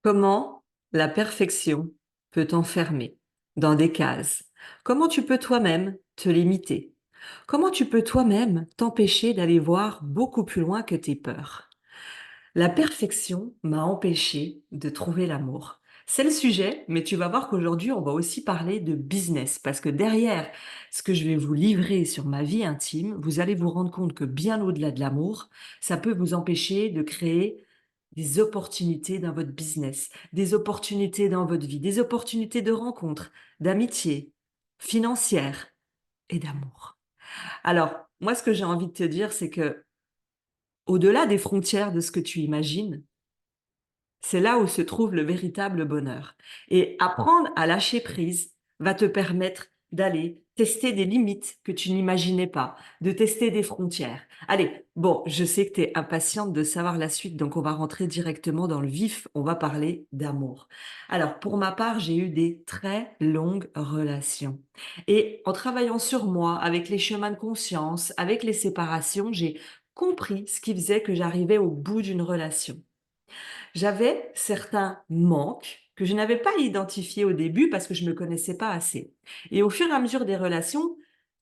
Comment la perfection peut t'enfermer dans des cases? Comment tu peux toi-même te limiter? Comment tu peux toi-même t'empêcher d'aller voir beaucoup plus loin que tes peurs? La perfection m'a empêché de trouver l'amour. C'est le sujet, mais tu vas voir qu'aujourd'hui, on va aussi parler de business, parce que derrière ce que je vais vous livrer sur ma vie intime, vous allez vous rendre compte que bien au-delà de l'amour, ça peut vous empêcher de créer des opportunités dans votre business, des opportunités dans votre vie, des opportunités de rencontres, d'amitié, financières et d'amour. Alors, moi, ce que j'ai envie de te dire, c'est que au-delà des frontières de ce que tu imagines, c'est là où se trouve le véritable bonheur. Et apprendre à lâcher prise va te permettre d'aller tester des limites que tu n'imaginais pas, de tester des frontières. Allez, bon, je sais que tu es impatiente de savoir la suite, donc on va rentrer directement dans le vif, on va parler d'amour. Alors, pour ma part, j'ai eu des très longues relations. Et en travaillant sur moi, avec les chemins de conscience, avec les séparations, j'ai compris ce qui faisait que j'arrivais au bout d'une relation. J'avais certains manques que je n'avais pas identifiés au début parce que je me connaissais pas assez. Et au fur et à mesure des relations,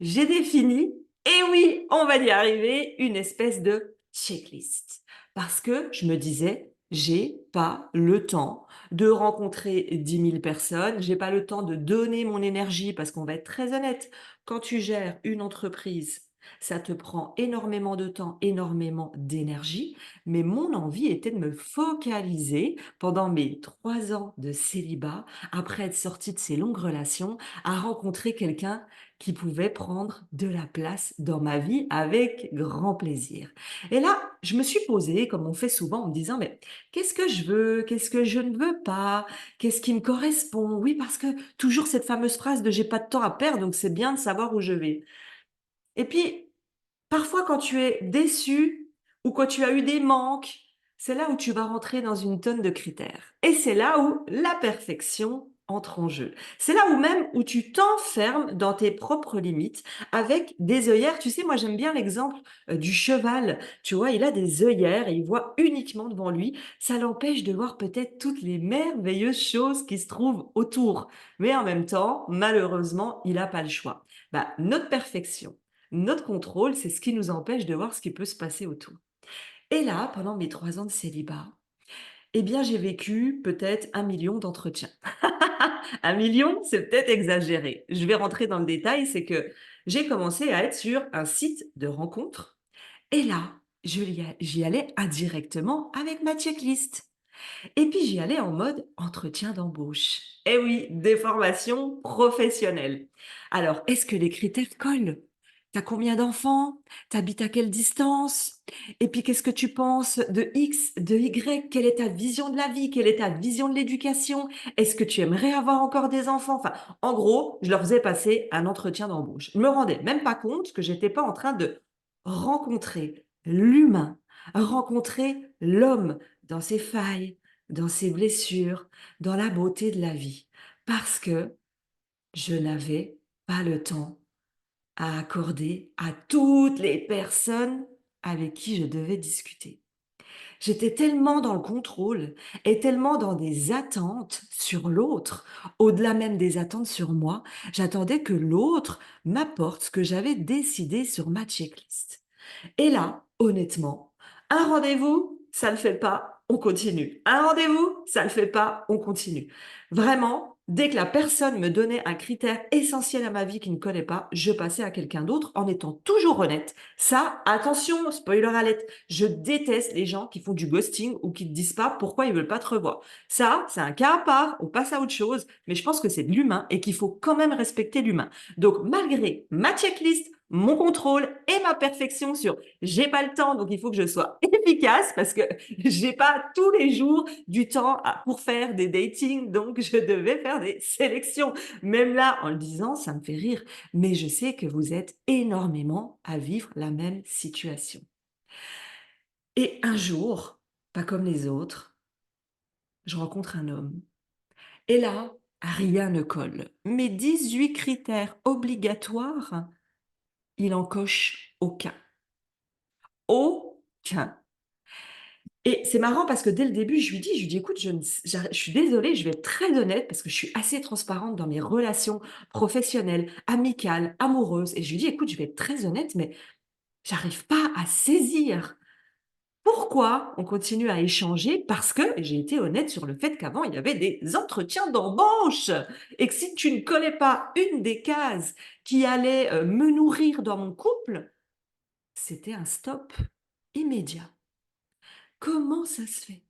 j'ai défini, et oui, on va y arriver, une espèce de checklist. Parce que je me disais, j'ai pas le temps de rencontrer 10 000 personnes, j'ai pas le temps de donner mon énergie parce qu'on va être très honnête, quand tu gères une entreprise, ça te prend énormément de temps, énormément d'énergie, mais mon envie était de me focaliser pendant mes 3 ans de célibat, après être sortie de ces longues relations, à rencontrer quelqu'un qui pouvait prendre de la place dans ma vie avec grand plaisir. Et là, je me suis posée, comme on fait souvent, en me disant, mais qu'est-ce que je veux? Qu'est-ce que je ne veux pas? Qu'est-ce qui me correspond? Oui, parce que toujours cette fameuse phrase de j'ai pas de temps à perdre, donc c'est bien de savoir où je vais. Et puis, parfois, quand tu es déçu ou quand tu as eu des manques, c'est là où tu vas rentrer dans une tonne de critères. Et c'est là où la perfection entre en jeu. C'est là où même où tu t'enfermes dans tes propres limites avec des œillères. Tu sais, moi j'aime bien l'exemple du cheval. Tu vois, il a des œillères et il voit uniquement devant lui. Ça l'empêche de voir peut-être toutes les merveilleuses choses qui se trouvent autour. Mais en même temps, malheureusement, il n'a pas le choix. Bah, notre perfection, notre contrôle, c'est ce qui nous empêche de voir ce qui peut se passer autour. Et là, pendant mes 3 ans de célibat, eh bien, j'ai vécu peut-être 1 million d'entretiens. 1 million, c'est peut-être exagéré. Je vais rentrer dans le détail, c'est que j'ai commencé à être sur un site de rencontre. Et là, j'y allais indirectement avec ma checklist. Et puis j'y allais en mode entretien d'embauche. Eh oui, des formations professionnelles. Alors, est-ce que les critères collent? T'as combien d'enfants? T'habites à quelle distance? Et puis qu'est-ce que tu penses de X, de Y? Quelle est ta vision de la vie? Quelle est ta vision de l'éducation? Est-ce que tu aimerais avoir encore des enfants? Enfin, en gros, je leur faisais passer un entretien d'embauche. Je me rendais même pas compte que j'étais pas en train de rencontrer l'humain, rencontrer l'homme dans ses failles, dans ses blessures, dans la beauté de la vie, parce que je n'avais pas le temps à accorder à toutes les personnes avec qui je devais discuter. J'étais tellement dans le contrôle et tellement dans des attentes sur l'autre, au-delà même des attentes sur moi, j'attendais que l'autre m'apporte ce que j'avais décidé sur ma checklist. Et là, honnêtement, un rendez-vous, ça ne le fait pas, on continue. Un rendez-vous, ça ne le fait pas, on continue. Vraiment, dès que la personne me donnait un critère essentiel à ma vie qu'il ne connaît pas, je passais à quelqu'un d'autre en étant toujours honnête. Ça, attention, spoiler alert, je déteste les gens qui font du ghosting ou qui ne disent pas pourquoi ils veulent pas te revoir. Ça, c'est un cas à part, on passe à autre chose, mais je pense que c'est de l'humain et qu'il faut quand même respecter l'humain. Donc, malgré ma checklist, mon contrôle et ma perfection sur j'ai pas le temps, donc il faut que je sois efficace parce que j'ai pas tous les jours du temps pour faire des datings, donc je devais faire des sélections. Même là, en le disant, ça me fait rire, mais je sais que vous êtes énormément à vivre la même situation. Et un jour, pas comme les autres, je rencontre un homme. Et là, rien ne colle. Mes 18 critères obligatoires, il en coche aucun. Aucun. Et c'est marrant parce que dès le début, je lui dis, écoute, je suis désolée, je vais être très honnête parce que je suis assez transparente dans mes relations professionnelles, amicales, amoureuses. Et je lui dis, écoute, je vais être très honnête, mais j'arrive pas à saisir pourquoi on continue à échanger parce que j'ai été honnête sur le fait qu'avant, il y avait des entretiens d'embauche et que si tu ne collais pas une des cases qui allait me nourrir dans mon couple, c'était un stop immédiat. Comment ça se fait?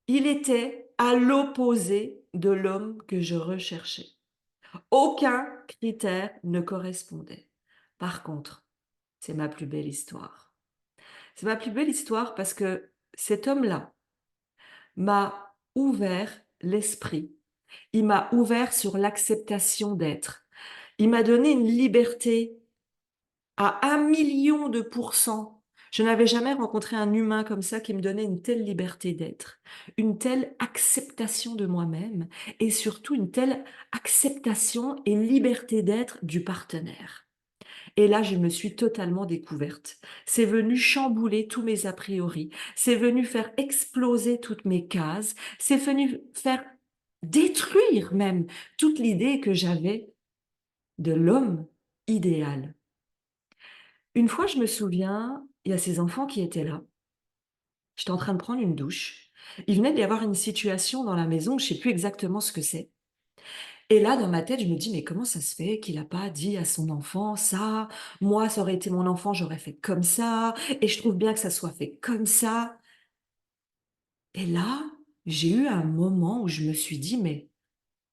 Il était à l'opposé de l'homme que je recherchais. Aucun critère ne correspondait. Par contre, c'est ma plus belle histoire. C'est ma plus belle histoire parce que cet homme-là m'a ouvert l'esprit. Il m'a ouvert sur l'acceptation d'être. Il m'a donné une liberté à 1 million de pourcents. Je n'avais jamais rencontré un humain comme ça qui me donnait une telle liberté d'être, une telle acceptation de moi-même et surtout une telle acceptation et liberté d'être du partenaire. Et là, je me suis totalement découverte. C'est venu chambouler tous mes a priori, c'est venu faire exploser toutes mes cases, c'est venu faire détruire même toute l'idée que j'avais de l'homme idéal. Une fois, je me souviens, il y a ces enfants qui étaient là. J'étais en train de prendre une douche. Il venait d'y avoir une situation dans la maison, je ne sais plus exactement ce que c'est. Et là, dans ma tête, je me dis, mais comment ça se fait qu'il n'a pas dit à son enfant ça? Moi, ça aurait été mon enfant, j'aurais fait comme ça. Et je trouve bien que ça soit fait comme ça. Et là, j'ai eu un moment où je me suis dit, mais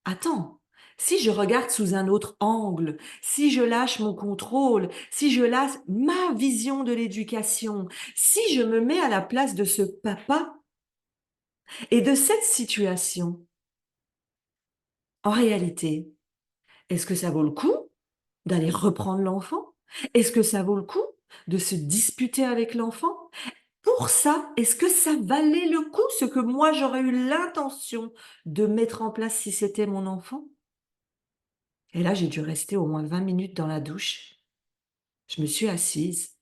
attends, si je regarde sous un autre angle, si je lâche mon contrôle, si je lâche ma vision de l'éducation, si je me mets à la place de ce papa et de cette situation, en réalité, est-ce que ça vaut le coup d'aller reprendre l'enfant? Est-ce que ça vaut le coup de se disputer avec l'enfant? Pour ça, est-ce que ça valait le coup ce que moi j'aurais eu l'intention de mettre en place si c'était mon enfant? Et là, j'ai dû rester au moins 20 minutes dans la douche. Je me suis assise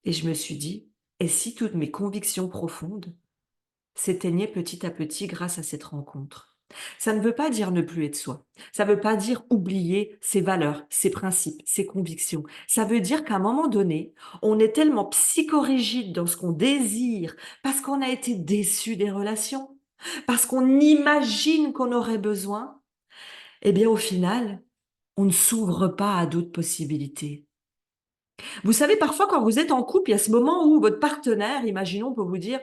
et je me suis dit, et si toutes mes convictions profondes s'éteignaient petit à petit grâce à cette rencontre? Ça ne veut pas dire ne plus être soi. Ça ne veut pas dire oublier ses valeurs, ses principes, ses convictions. Ça veut dire qu'à un moment donné, on est tellement psychorigide dans ce qu'on désire parce qu'on a été déçu des relations, parce qu'on imagine qu'on aurait besoin. Eh bien, au final, on ne s'ouvre pas à d'autres possibilités. Vous savez, parfois, quand vous êtes en couple, il y a ce moment où votre partenaire, imaginons, peut vous dire: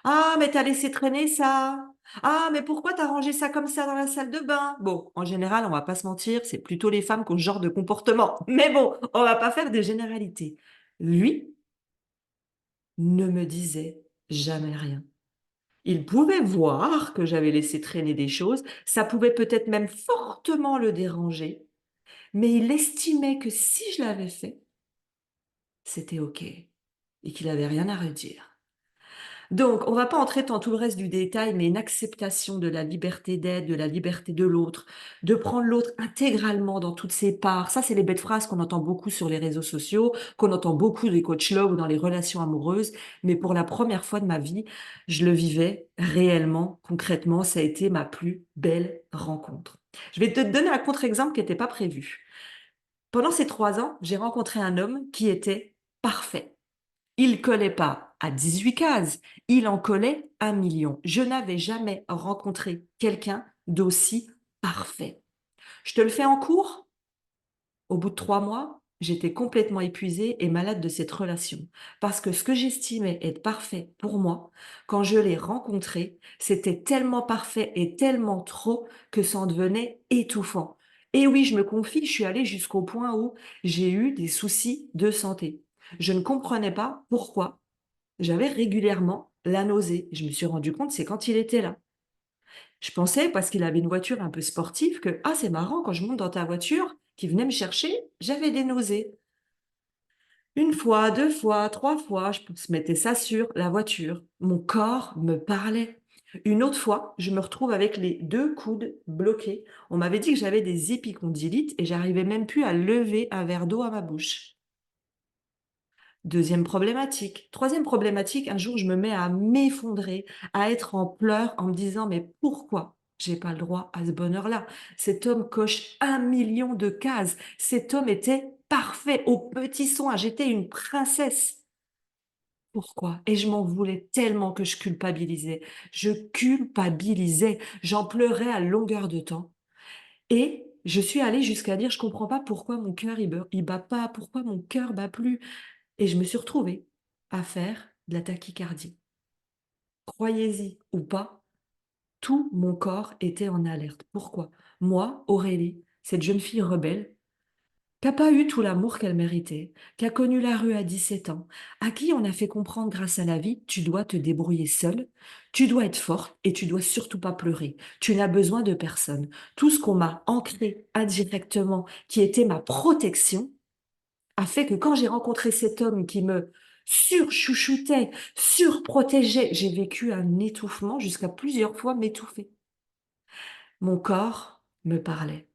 «Ah, mais t'as laissé traîner ça. Ah, mais pourquoi t'as rangé ça comme ça dans la salle de bain?» Bon, en général, on va pas se mentir, c'est plutôt les femmes qui ont ce genre de comportement. Mais bon, on va pas faire des généralités. Lui ne me disait jamais rien. Il pouvait voir que j'avais laissé traîner des choses, ça pouvait peut-être même fortement le déranger, mais il estimait que si je l'avais fait, c'était OK et qu'il avait rien à redire. Donc, on va pas entrer dans tout le reste du détail, mais une acceptation de la liberté d'être, de la liberté de l'autre, de prendre l'autre intégralement dans toutes ses parts. Ça, c'est les belles phrases qu'on entend beaucoup sur les réseaux sociaux, qu'on entend beaucoup des coachs love ou dans les relations amoureuses. Mais pour la première fois de ma vie, je le vivais réellement, concrètement. Ça a été ma plus belle rencontre. Je vais te donner un contre-exemple qui n'était pas prévu. Pendant ces 3 ans, j'ai rencontré un homme qui était parfait. Il collait pas à 18 cases, il en collait 1 million. Je n'avais jamais rencontré quelqu'un d'aussi parfait. Je te le fais en cours. Au bout de 3 mois, j'étais complètement épuisée et malade de cette relation. Parce que ce que j'estimais être parfait pour moi, quand je l'ai rencontré, c'était tellement parfait et tellement trop que ça en devenait étouffant. Et oui, je me confie, je suis allée jusqu'au point où j'ai eu des soucis de santé. Je ne comprenais pas pourquoi j'avais régulièrement la nausée. Je me suis rendu compte, c'est quand il était là. Je pensais, parce qu'il avait une voiture un peu sportive, que ah, c'est marrant, quand je monte dans ta voiture, qui venait me chercher, j'avais des nausées. Une fois, 2 fois, 3 fois, je mettais ça sur la voiture. Mon corps me parlait. Une autre fois, je me retrouve avec les 2 coudes bloqués. On m'avait dit que j'avais des épicondylites et j'arrivais même plus à lever un verre d'eau à ma bouche. Deuxième problématique. Troisième problématique, un jour, je me mets à m'effondrer, à être en pleurs en me disant, mais pourquoi j'ai pas le droit à ce bonheur-là? Cet homme coche 1 million de cases. Cet homme était parfait au petit soin. J'étais une princesse. Pourquoi? Et je m'en voulais tellement que je culpabilisais. Je culpabilisais. J'en pleurais à longueur de temps. Et je suis allée jusqu'à dire, je comprends pas pourquoi mon cœur il bat pas, pourquoi mon cœur bat plus. Et je me suis retrouvée à faire de la tachycardie. Croyez-y ou pas, tout mon corps était en alerte. Pourquoi? Moi, Aurélie, cette jeune fille rebelle, qui n'a pas eu tout l'amour qu'elle méritait, qui a connu la rue à 17 ans, à qui on a fait comprendre grâce à la vie, tu dois te débrouiller seule, tu dois être forte et tu dois surtout pas pleurer. Tu n'as besoin de personne. Tout ce qu'on m'a ancré indirectement, qui était ma protection, a fait que quand j'ai rencontré cet homme qui me surchouchoutait, surprotégeait, j'ai vécu un étouffement jusqu'à plusieurs fois m'étouffer. Mon corps me parlait.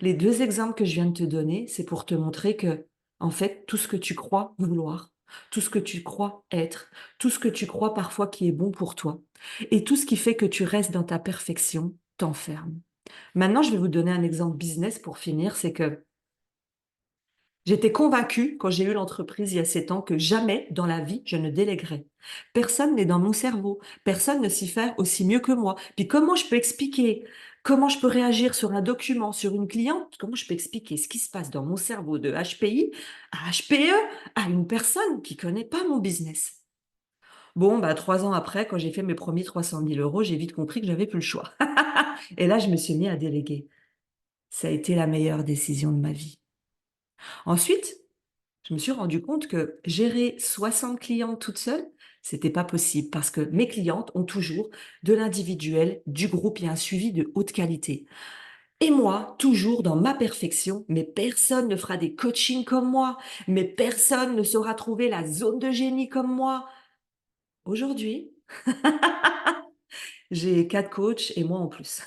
Les deux exemples que je viens de te donner, c'est pour te montrer que, en fait, tout ce que tu crois vouloir, tout ce que tu crois être, tout ce que tu crois parfois qui est bon pour toi, et tout ce qui fait que tu restes dans ta perfection, t'enferme. Maintenant, je vais vous donner un exemple business pour finir, c'est que j'étais convaincue, quand j'ai eu l'entreprise il y a 7 ans, que jamais dans la vie je ne délèguerais. Personne n'est dans mon cerveau. Personne ne s'y fait aussi mieux que moi. Puis comment je peux expliquer, comment je peux réagir sur un document, sur une cliente, comment je peux expliquer ce qui se passe dans mon cerveau de HPI à HPE à une personne qui connaît pas mon business? Bon, bah, 3 ans après, quand j'ai fait mes premiers 300 000 euros, j'ai vite compris que j'avais plus le choix. Et là, je me suis mis à déléguer. Ça a été la meilleure décision de ma vie. Ensuite, je me suis rendu compte que gérer 60 clientes toute seule, c'était pas possible parce que mes clientes ont toujours de l'individuel, du groupe et un suivi de haute qualité. Et moi, toujours dans ma perfection, mais personne ne fera des coachings comme moi, mais personne ne saura trouver la zone de génie comme moi. Aujourd'hui, j'ai 4 coachs et moi en plus.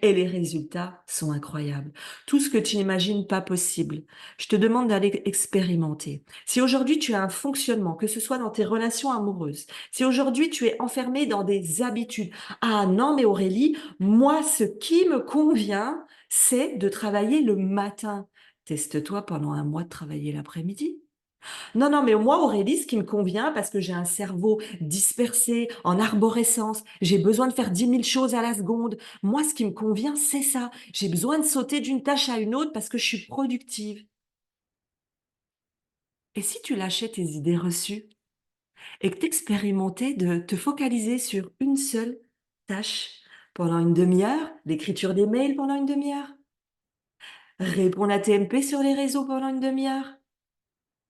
Et les résultats sont incroyables. Tout ce que tu n'imagines pas possible. Je te demande d'aller expérimenter. Si aujourd'hui tu as un fonctionnement, que ce soit dans tes relations amoureuses, si aujourd'hui tu es enfermé dans des habitudes, ah non mais Aurélie, moi ce qui me convient, c'est de travailler le matin. Teste-toi pendant un mois de travailler l'après-midi. Non, non, mais moi, Aurélie, ce qui me convient, parce que j'ai un cerveau dispersé, en arborescence, j'ai besoin de faire 10 000 choses à la seconde. Moi, ce qui me convient, c'est ça. J'ai besoin de sauter d'une tâche à une autre parce que je suis productive. Et si tu lâchais tes idées reçues et que tu expérimentais de te focaliser sur une seule tâche pendant une demi-heure, l'écriture des mails pendant une demi-heure, répondre à TMP sur les réseaux pendant une demi-heure,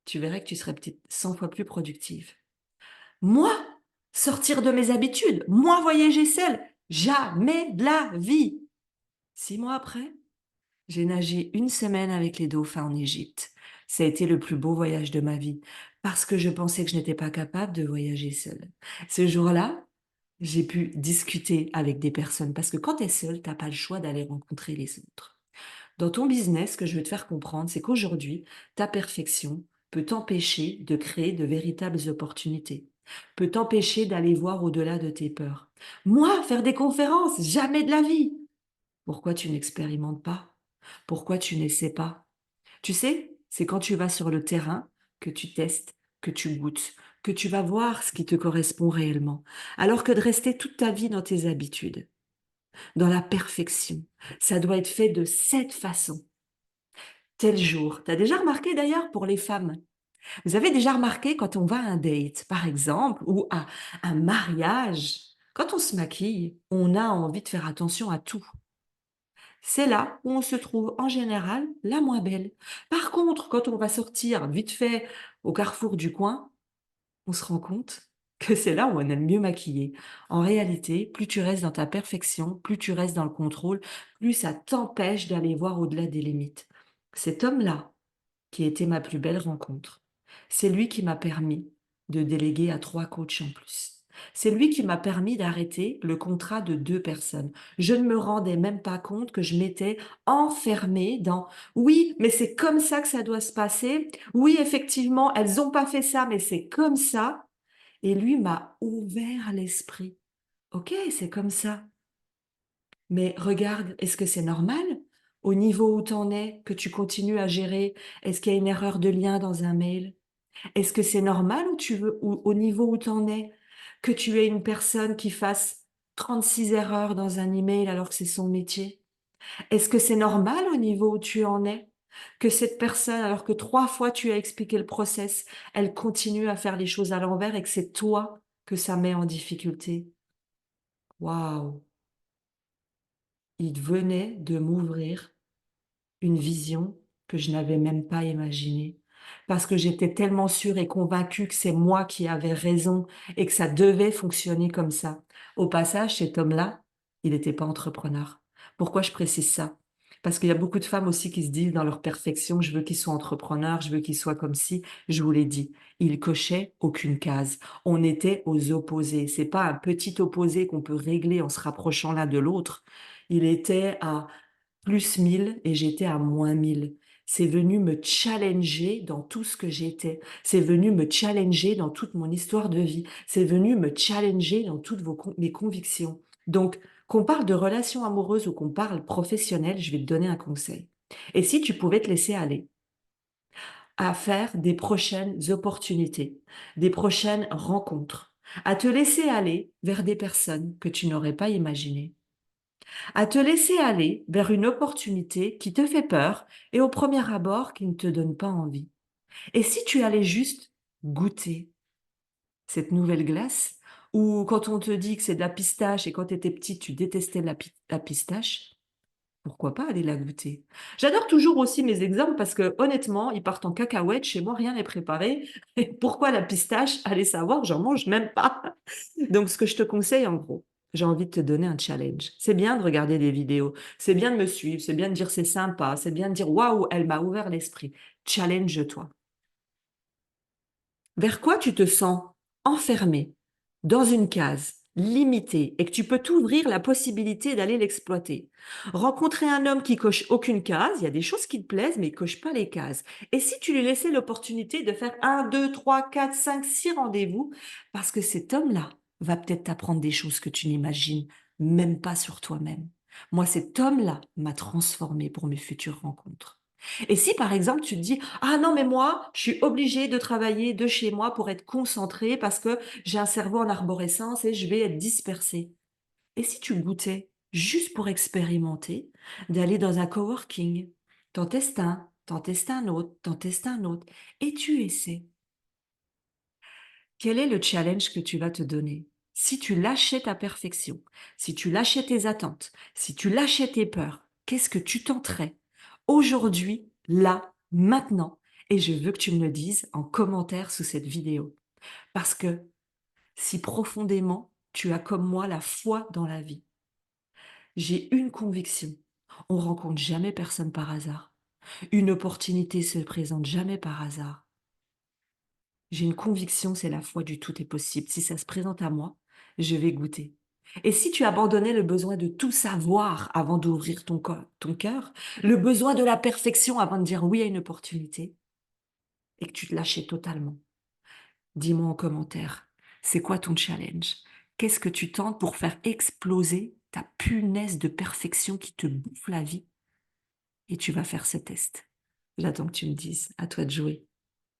tu verrais que tu serais peut-être 100 fois plus productive. Moi, sortir de mes habitudes, moi voyager seule, jamais de la vie. 6 mois après, j'ai nagé une semaine avec les dauphins en Égypte. Ça a été le plus beau voyage de ma vie parce que je pensais que je n'étais pas capable de voyager seule. Ce jour-là, j'ai pu discuter avec des personnes parce que quand tu es seule, tu n'as pas le choix d'aller rencontrer les autres. Dans ton business, ce que je veux te faire comprendre, c'est qu'aujourd'hui, ta perfection peut t'empêcher de créer de véritables opportunités, peut t'empêcher d'aller voir au-delà de tes peurs. Moi, faire des conférences, jamais de la vie. Pourquoi tu n'expérimentes pas? Pourquoi tu n'essaies pas? Tu sais, c'est quand tu vas sur le terrain que tu testes, que tu goûtes, que tu vas voir ce qui te correspond réellement, alors que de rester toute ta vie dans tes habitudes, dans la perfection. Ça doit être fait de cette façon. Tel jour. Tu as déjà remarqué d'ailleurs pour les femmes? Vous avez déjà remarqué quand on va à un date, par exemple, ou à un mariage, quand on se maquille, on a envie de faire attention à tout. C'est là où on se trouve en général la moins belle. Par contre, quand on va sortir vite fait au carrefour du coin, on se rend compte que c'est là où on est le mieux maquillé. En réalité, plus tu restes dans ta perfection, plus tu restes dans le contrôle, plus ça t'empêche d'aller voir au-delà des limites. Cet homme-là, qui était ma plus belle rencontre. C'est lui qui m'a permis de déléguer à 3 coachs en plus. C'est lui qui m'a permis d'arrêter le contrat de 2 personnes. Je ne me rendais même pas compte que je m'étais enfermée dans: «Oui, mais c'est comme ça que ça doit se passer. Oui, effectivement, elles ont pas fait ça, mais c'est comme ça», et lui m'a ouvert l'esprit. OK, c'est comme ça. Mais regarde, est-ce que c'est normal? Au niveau où tu en es, que tu continues à gérer, est-ce qu'il y a une erreur de lien dans un mail? Est-ce que c'est normal où tu veux ou au niveau où tu en es, que tu aies une personne qui fasse 36 erreurs dans un email alors que c'est son métier? Est-ce que c'est normal au niveau où tu en es, que cette personne, alors que 3 fois tu as expliqué le process, elle continue à faire les choses à l'envers et que c'est toi que ça met en difficulté? Waouh! Il venait de m'ouvrir une vision que je n'avais même pas imaginée. Parce que j'étais tellement sûre et convaincue que c'est moi qui avais raison et que ça devait fonctionner comme ça. Au passage, cet homme-là, il n'était pas entrepreneur. Pourquoi je précise ça? Parce qu'il y a beaucoup de femmes aussi qui se disent dans leur perfection: «Je veux qu'il soit entrepreneur, je veux qu'il soit comme ci». Je vous l'ai dit, il cochait aucune case. On était aux opposés. C'est pas un petit opposé qu'on peut régler en se rapprochant l'un de l'autre. Il était à plus 1000 et j'étais à moins 1000. C'est venu me challenger dans tout ce que j'étais. C'est venu me challenger dans toute mon histoire de vie. C'est venu me challenger dans toutes mes convictions. Donc, qu'on parle de relations amoureuses ou qu'on parle professionnel, je vais te donner un conseil. Et si tu pouvais te laisser aller à faire des prochaines opportunités, des prochaines rencontres, à te laisser aller vers des personnes que tu n'aurais pas imaginées, à te laisser aller vers une opportunité qui te fait peur et au premier abord qui ne te donne pas envie. Et si tu allais juste goûter cette nouvelle glace, ou quand on te dit que c'est de la pistache et quand tu étais petite, tu détestais la pistache, pourquoi pas aller la goûter? J'adore toujours aussi mes exemples parce que honnêtement, ils partent en cacahuète. Chez moi, rien n'est préparé. Et pourquoi la pistache? Allez savoir, j'en mange même pas. Donc, ce que je te conseille, en gros, j'ai envie de te donner un challenge. C'est bien de regarder des vidéos, c'est bien de me suivre, c'est bien de dire c'est sympa, c'est bien de dire waouh, elle m'a ouvert l'esprit. Challenge-toi. Vers quoi tu te sens enfermé dans une case, limitée, et que tu peux t'ouvrir la possibilité d'aller l'exploiter. Rencontrer un homme qui coche aucune case, il y a des choses qui te plaisent, mais il coche pas les cases. Et si tu lui laissais l'opportunité de faire un, 2, 3, 4, 5, 6 rendez-vous, parce que cet homme-là va peut-être t'apprendre des choses que tu n'imagines même pas sur toi-même. Moi, cet homme-là m'a transformé pour mes futures rencontres. Et si par exemple tu te dis: «Ah non mais moi, je suis obligée de travailler de chez moi pour être concentrée parce que j'ai un cerveau en arborescence et je vais être dispersée». Et si tu goûtais, juste pour expérimenter, d'aller dans un coworking? T'en testes un autre, t'en testes un autre et tu essaies. Quel est le challenge que tu vas te donner? Si tu lâchais ta perfection, si tu lâchais tes attentes, si tu lâchais tes peurs, qu'est-ce que tu tenterais aujourd'hui, là, maintenant? Et je veux que tu me le dises en commentaire sous cette vidéo. Parce que si profondément tu as comme moi la foi dans la vie, j'ai une conviction. On rencontre jamais personne par hasard. Une opportunité se présente jamais par hasard. J'ai une conviction, c'est la foi du tout est possible. Si ça se présente à moi, je vais goûter. Et si tu abandonnais le besoin de tout savoir avant d'ouvrir ton cœur, le besoin de la perfection avant de dire oui à une opportunité, et que tu te lâchais totalement, dis-moi en commentaire, c'est quoi ton challenge? Qu'est-ce que tu tentes pour faire exploser ta punaise de perfection qui te bouffe la vie? Et tu vas faire ce test. J'attends que tu me dises. À toi de jouer.